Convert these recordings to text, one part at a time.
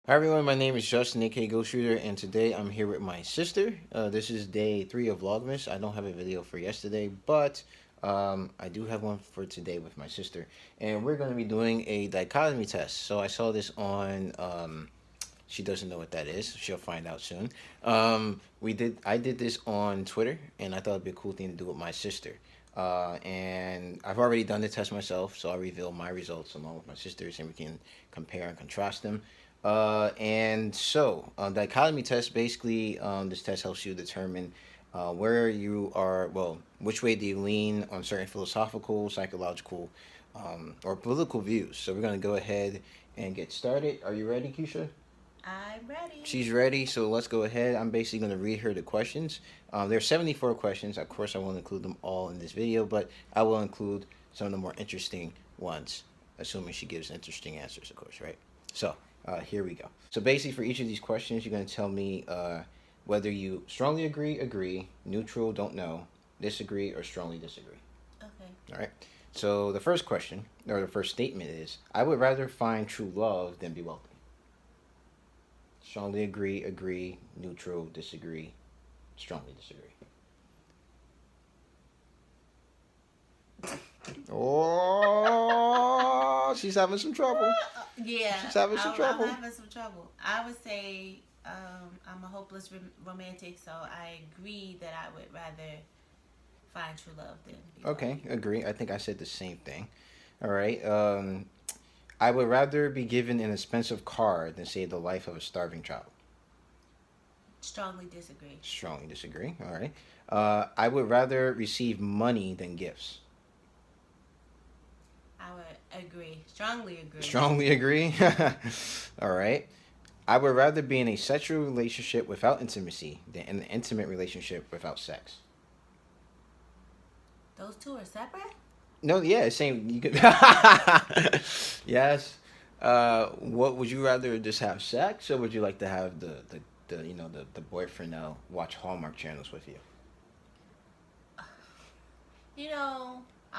Hi everyone, my name is Justin, aka Ghost Shooter, and today I'm here with my sister. This is day 3 of Vlogmas. I don't have a video for yesterday, but I do have one for today with my sister. And we're going to be doing a dichotomy test. So I saw this on, she doesn't know what that is. She'll find out soon. I did this on Twitter, and I thought it'd be a cool thing to do with my sister. And I've already done the test myself, so I'll reveal my results along with my sister's, and we can compare and contrast them. Dichotomy test, basically, this test helps you determine where you are, well, which way do you lean on certain philosophical, psychological, or political views. So we're going to go ahead and get started. Are you ready, Keisha? I'm ready. She's ready, so let's go ahead. I'm basically going to read her the questions. There are 74 questions. Of course, I won't include them all in this video, but I will include some of the more interesting ones, assuming she gives interesting answers, of course, right? So, here we go. So basically, for each of these questions, you're going to tell me whether you strongly agree, neutral, don't know, disagree, or strongly disagree. Okay. All right. So the first question, or the first statement is, I would rather find true love than be wealthy. Strongly agree, neutral, disagree, strongly disagree. Oh, she's having some trouble. Yeah. She's having some trouble. I'm having some trouble. I would say I'm a hopeless romantic, so I agree that I would rather find true love than be Okay, wealthy. agree. I think I said the same thing. All right. I would rather be given an expensive car than save the life of a starving child. Strongly disagree. Strongly disagree. All right. I would rather receive money than gifts. I would agree. Strongly agree. Strongly agree. All right. I would rather be in a sexual relationship without intimacy than in an intimate relationship without sex. Those two are separate? No, yeah, same. You could. Yes. What would you rather just have sex, or would you like to have the boyfriend now watch Hallmark channels with you?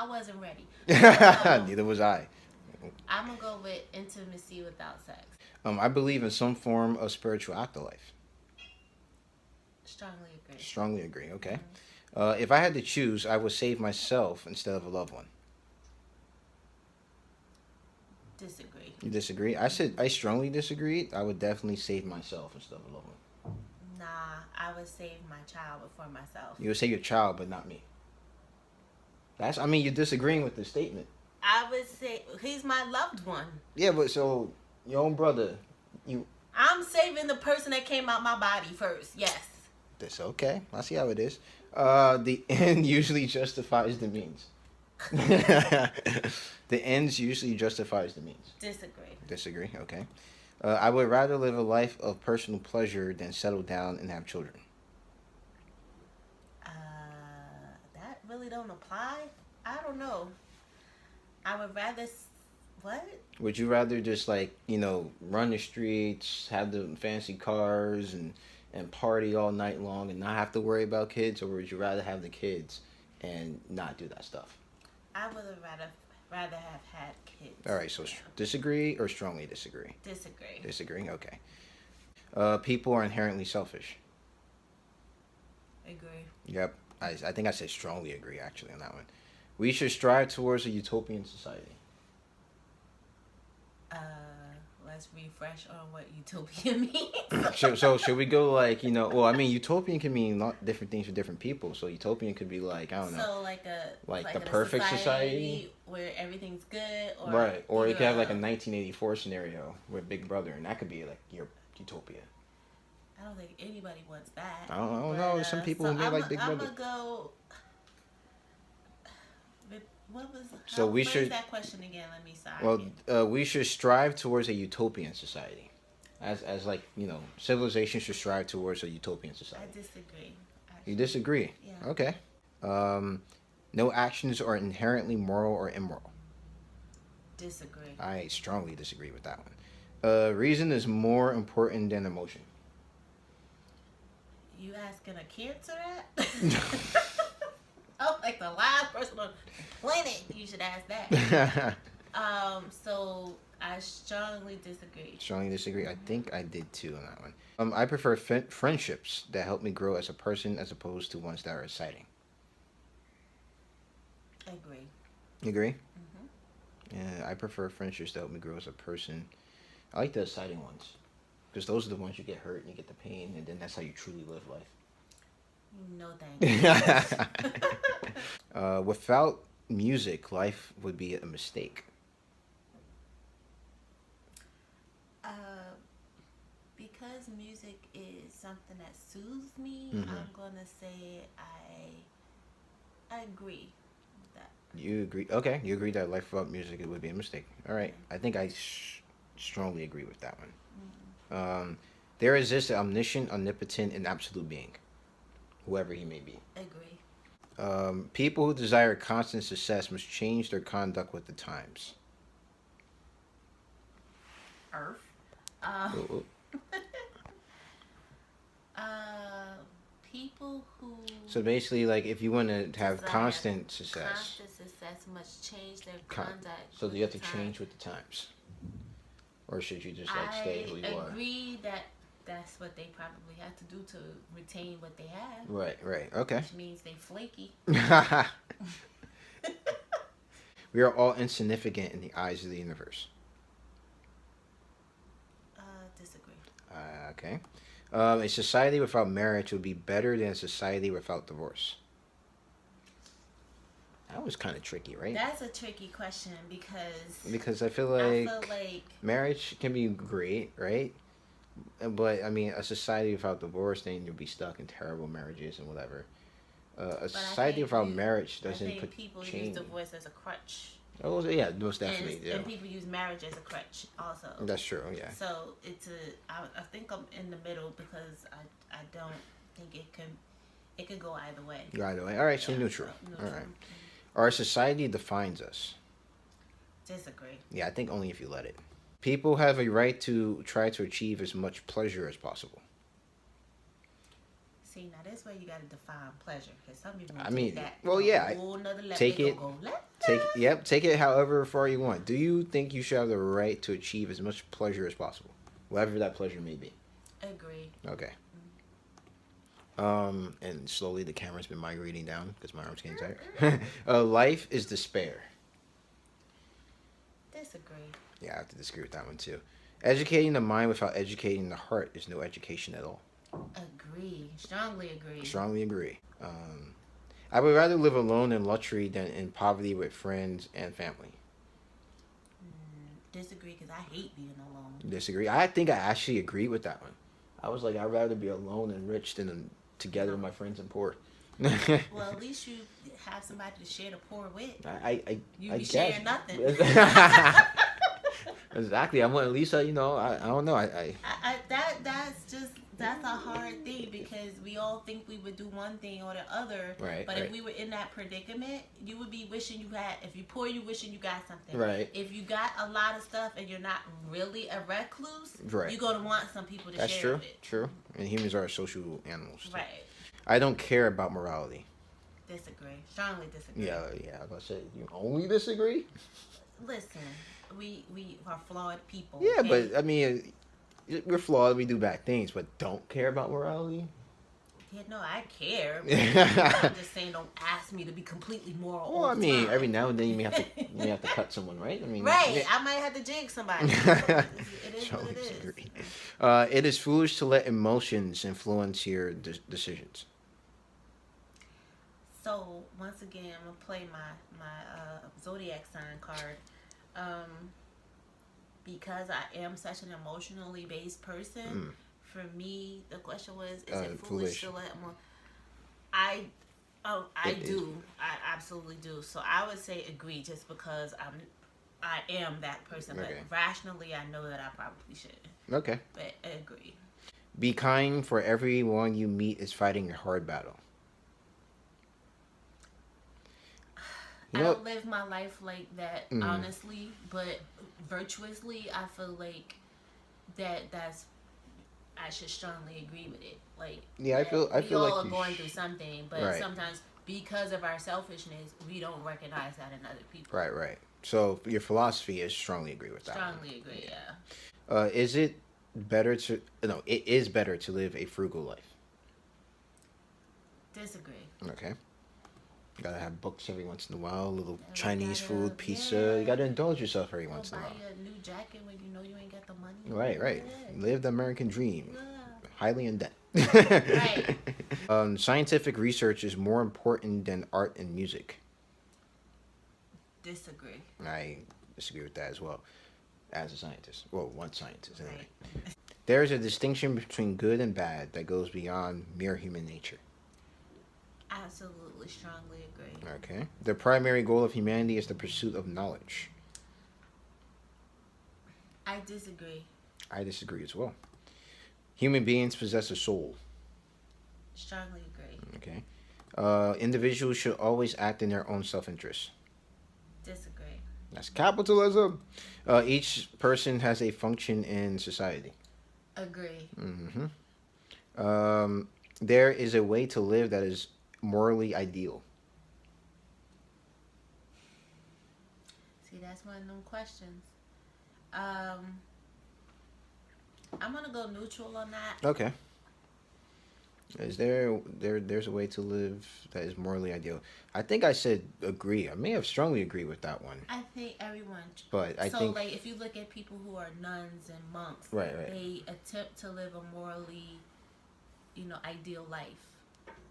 I wasn't ready. Neither was I. I'm going to go with intimacy without sex. I believe in some form of spiritual afterlife. Strongly agree. Strongly agree. Okay. If I had to choose, I would save myself instead of a loved one. Disagree. You disagree? I said I strongly disagree. I would definitely save myself instead of a loved one. Nah, I would save my child before myself. You would save your child, but not me. I mean, you're disagreeing with the statement. I would say he's my loved one. Yeah, but so your own brother, I'm saving the person that came out my body first. Yes. That's okay. I see how it is. The end usually justifies the means. The ends usually justifies the means. Disagree. Disagree. Okay. I would rather live a life of personal pleasure than settle down and have children. That really don't apply. I don't know. I would rather. What? Would you rather just run the streets, have the fancy cars, and party all night long and not have to worry about kids, or would you rather have the kids and not do that stuff? I would have rather have had kids. All right, so disagree or strongly disagree? Disagree. Disagree, okay. People are inherently selfish. Agree. Yep, I think I said strongly agree actually on that one. We should strive towards a utopian society. Let's refresh on what utopia means. So should we go well, I mean, utopian can mean different things for different people. So utopian could be I don't know. So like the perfect society where everything's good, or right, or you could have a 1984 scenario with Big Brother, and that could be your utopia. I don't think anybody wants that. I don't know. Some people who may like Big Brother. I'm gonna go. What was? So we should. That question again. Let me. Sorry. Well, we should strive towards a utopian society, as civilization should strive towards a utopian society. I disagree. Actually. You disagree? Yeah. Okay. No actions are inherently moral or immoral. Disagree. I strongly disagree with that one. Reason is more important than emotion. You asking a cancer that? Oh, the last person on the planet you should ask that. So I strongly disagree. Strongly disagree. I think I did too on that one. I prefer friendships that help me grow as a person as opposed to ones that are exciting. Agree. You agree? Hmm. Yeah, I prefer friendships that help me grow as a person. I like the exciting ones because those are the ones you get hurt and you get the pain, and then that's how you truly live No thanks. life. Without music, life would be a mistake. uh, because music is something that soothes me, Hmm. I'm gonna say I agree with that. You agree? Okay, you agree that life without music it would be a mistake. All right, I think I strongly agree with that one. Mm-hmm. There exists an omniscient, omnipotent, and absolute being, whoever he may be. Agree. People who desire constant success must change their conduct with the times. Earth. Um, Oh, uh, people who so basically, like if you want to have desire constant success, constant success must change their con- conduct. so with you have the to time. change with the times, or should you just like stay who you I are? agree that that's what they probably have to do to retain what they have, Right, right, okay. which means they flaky. We are all insignificant in the eyes of the universe. Disagree. Okay. A society without marriage would be better than a society without divorce. That was kind of tricky, right? That's a tricky question because I feel I like feel like marriage can be great, right? But I mean, a society without divorce, then you'll be stuck in terrible marriages and whatever. A but I society think without you- marriage I doesn't think put people use change. divorce as a crutch. Oh yeah, most definitely. Yeah, And people use marriage as a crutch also. that's true. Yeah. So I think I'm in the middle because I don't think it could go either way. Either way. All right, so Yeah, neutral. so All neutral. right. Our society defines us. Disagree. Yeah, I think only if you let it. People have a right to try to achieve as much pleasure as possible. See, now this way you got to define pleasure because some people I mean, take that well, to yeah, a whole nother level. take They it- go Take it however far you want. Do you think you should have the right to achieve as much pleasure as possible, whatever that pleasure may be? Agree. Okay. And slowly the camera's been migrating down because my arm's getting tired. Life is despair. Disagree. Yeah, I have to disagree with that one too. Educating the mind without educating the heart is no education at all. Agree. Strongly agree. Strongly agree. I would rather live alone in luxury than in poverty with friends and family. Disagree because I hate being alone. Disagree. I think I actually agree with that one. I was like, I'd rather be alone and rich than together with my friends and poor. Well, at least you have somebody to share the poor with. You I be guess. sharing nothing. Exactly. I want at least, you know, I don't know. That's a hard thing because we all think we would do one thing or the other. Right, But right. if we were in that predicament, you would be wishing you had. If you're poor, you wishing you got something. Right. If you got a lot of stuff and you're not really a recluse, Right. you're gonna want some people to That's share true. it with. True. And humans are social animals. Too. Right. I don't care about morality. Disagree. Strongly disagree. Yeah. I was gonna say you only disagree. Listen, we are flawed people. Yeah, okay? but I mean, we're flawed. We do bad things, but don't care about morality. Yeah, no, I care. But I'm just saying, don't ask me to be completely moral. Well, all I the mean, time. every now and then you may have to cut someone, right? I mean, Right, yeah. I might have to jig somebody. It is what Strongly it is. disagree. It is foolish to let emotions influence your decisions. So once again, I'm gonna play my zodiac sign card. Because I am such an emotionally based person. For me, the question was: is it foolish to let more? I do. I absolutely do. So I would say agree, just because I am that person. Okay. But rationally, I know that I probably shouldn't. Okay. But I agree. Be kind, for everyone you meet is fighting a hard battle. I don't live my life like that, honestly, but virtuously, I feel like that's I should strongly agree with it. Like, Yeah, I feel we all like are going through something, but Right. sometimes because of our selfishness, we don't recognize that in other people. Right. So your philosophy is strongly agree with that. Strongly agree, yeah. Is it better to no? It is better to live a frugal life. Disagree. Okay. You gotta have books every once in a while, a little Chinese food, pizza. Yeah. You gotta indulge yourself every once in a while. Buy a new jacket when you know you ain't got the money. Right. Live the American dream. Yeah. Highly in debt. Right. Scientific research is more important than art and music. Disagree. I disagree with that as well. As a scientist. Well, one scientist anyway. Right. There is a distinction between good and bad that goes beyond mere human nature. Absolutely, strongly agree. Okay. The primary goal of humanity is the pursuit of knowledge. I disagree. I disagree as well. Human beings possess a soul. Strongly agree. Okay. Individuals should always act in their own self-interest. Disagree. That's capitalism. Each person has a function in society. Agree. Mm-hmm. There is a way to live that is morally ideal. See, that's one of them questions. I'm gonna go neutral on that. Okay. Is there's a way to live that is morally ideal? I think I said agree. I may have strongly agreed with that one. I think everyone. But I think like if you look at people who are nuns and monks, right. They attempt to live a morally, ideal life.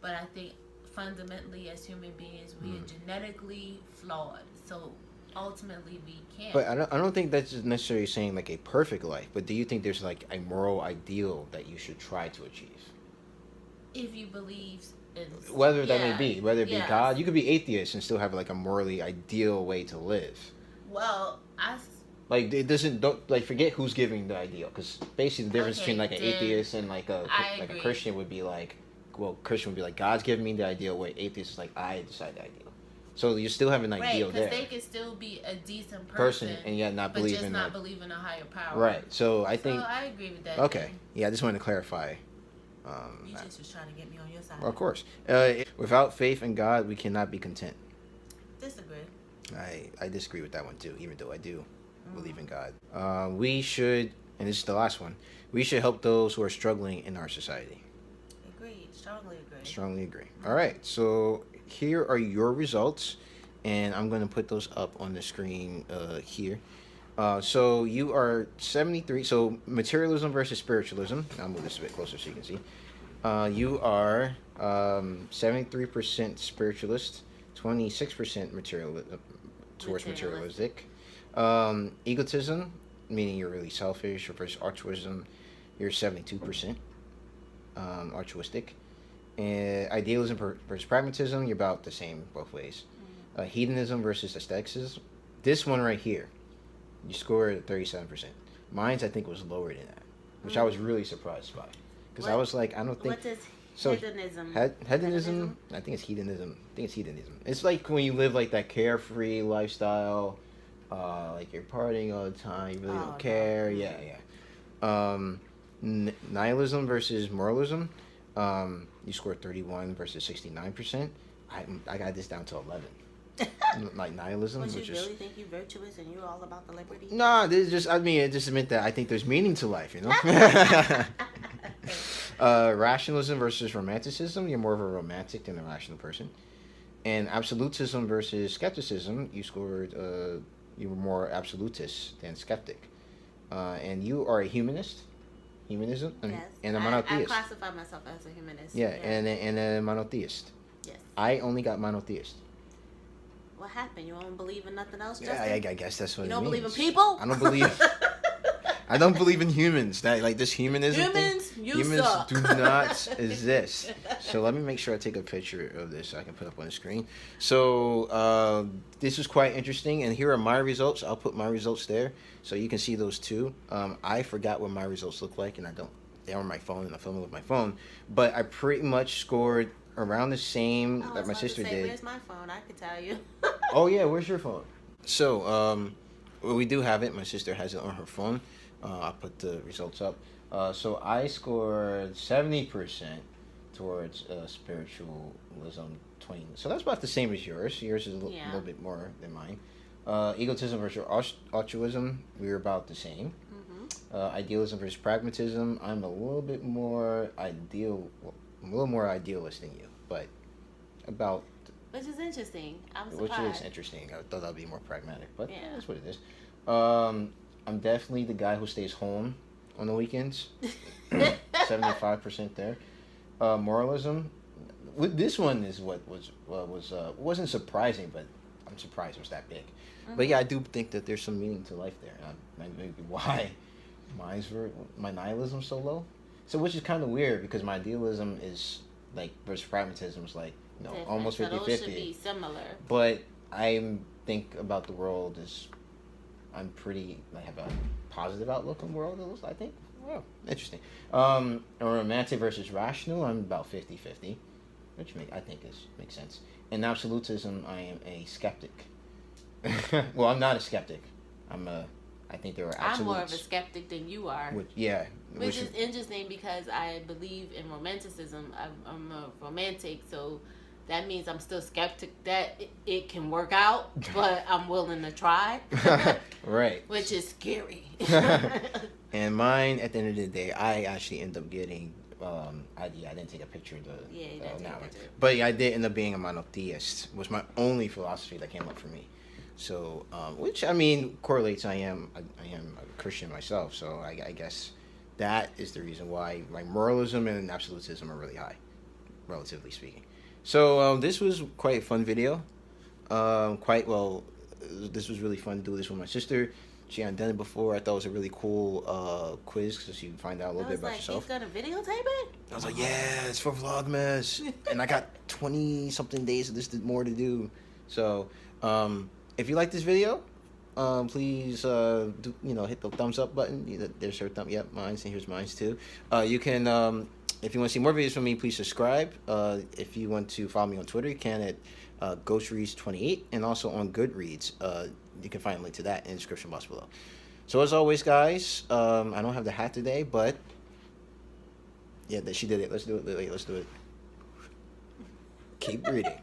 But I think fundamentally, as human beings, we are genetically flawed. So ultimately, we can't. But I don't think that's necessarily saying like a perfect life. But do you think there's like a moral ideal that you should try to achieve? If you believe in whether that may be, whether it be God, you could be atheist and still have like a morally ideal way to live. Well, like it doesn't don't forget who's giving the ideal, because basically the difference between like an atheist and like a Christian would be like, well, Christian would be like God's giving me the ideal way. Atheist is like I decide the ideal. So you still have an ideal there. Because they can still be a decent person and yet not believe in not believe in a higher power. Right. So I think I agree with that. Okay. Yeah, I just wanted to clarify. You just was trying to get me on your side. Of course. Without faith in God, we cannot be content. Disagree. I disagree with that one too, even though I do believe in God. We should, and this is the last one, we should help those who are struggling in our society. Agreed. Strongly agree. Strongly agree. All right. So here are your results, and I'm going to put those up on the screen here. So you are 73. So materialism versus spiritualism. I'll move this a bit closer so you can see. You are 73% spiritualist, 26% materialistic. Egotism, meaning you're really selfish, versus altruism, you're 72% altruistic. And idealism versus pragmatism, you're about the same both ways. Hedonism versus aestheticism. This one right here, you scored 37%. Mine's, I think, was lower than that, which I was really surprised by. Because I was like, I don't think... What is hedonism? Hedonism? I think it's hedonism. It's like when you live like that carefree lifestyle, like you're partying all the time, you really don't care. No. Yeah. Nihilism versus moralism. You scored 31 versus 69%. I got this down to 11. Like nihilism. Would you really think you're virtuous and you're all about the liberty? No, this just, it just meant that I think there's meaning to life, you know? Rationalism versus romanticism. You're more of a romantic than a rational person. And absolutism versus skepticism. You scored, you were more absolutist than skeptic. And you are a humanist. Humanism? Yes. And a monotheist. I classify myself as a humanist. Yeah, and a monotheist. Yes. I only got monotheist. What happened? You don't believe in nothing else, Justin? Yeah, I guess that's what it means. You don't believe in people? I don't believe... I don't believe in humans. That like this humanism humans, thing. Humans suck. do not exist. So let me make sure I take a picture of this so I can put up on the screen. So this is quite interesting, and here are my results. I'll put my results there so you can see those too. I forgot what my results look like, and I don't. They're on my phone, and I'm filming with my phone. But I pretty much scored around the same that my sister did. Where's my phone? I could tell you. Oh yeah, where's your phone? So well, we do have it. My sister has it on her phone. I'll put the results up. So I scored 70% towards spiritualism, 20. So that's about the same as yours. Yours is a little bit more than mine. Egotism versus altruism, we were about the same. Mm-hmm. Idealism versus pragmatism, I'm a little bit more idealist than you, but about. Which is interesting. I'm surprised. Which is interesting. I thought I'd be more pragmatic, but yeah, that's what it is. I'm definitely the guy who stays home on the weekends. 75% there. Moralism. This one is what wasn't surprising, but I'm surprised it was that big. Mm-hmm. But yeah, I do think that there's some meaning to life there. Maybe why my nihilism's so low. So which is kind of weird because my idealism is like versus pragmatism is like almost 50-50. So those should be similar. But I think about the world as I have a positive outlook on the world. I think. Wow, interesting. Romantic versus rational, I'm about 50-50, which I think makes sense. In absolutism, I am a skeptic. Well, I'm not a skeptic. I think there are absolutes. I'm more of a skeptic than you are. Which is interesting because I believe in romanticism. I'm a romantic, so that means I'm still skeptic that it can work out, but I'm willing to try. Right. Which is scary. And mine, at the end of the day, I actually end up getting. I didn't take a picture of the. Yeah, you didn't take a picture. But I did end up being a monotheist. Was my only philosophy that came up for me. So, which correlates. I am a Christian myself, so I guess that is the reason why my moralism and absolutism are really high, relatively speaking. So this was quite a fun video. This was really fun to do this with my sister. She hadn't done it before. I thought it was a really cool quiz because you find out a little bit about yourself. He's gonna videotape it? I was like, yeah, it's for Vlogmas. And I got 20-something days of this more to do. So if you like this video, please hit the thumbs up button. There's her thumb. Yep, mine's, and here's mine's too. You can, if you want to see more videos from me, please subscribe. If you want to follow me on Twitter, you can at GhostReads28, and also on Goodreads. You can find a link to that in the description box below. So as always, guys, I don't have the hat today, but yeah, she did it. Let's do it, Lily. Let's do it. Keep reading.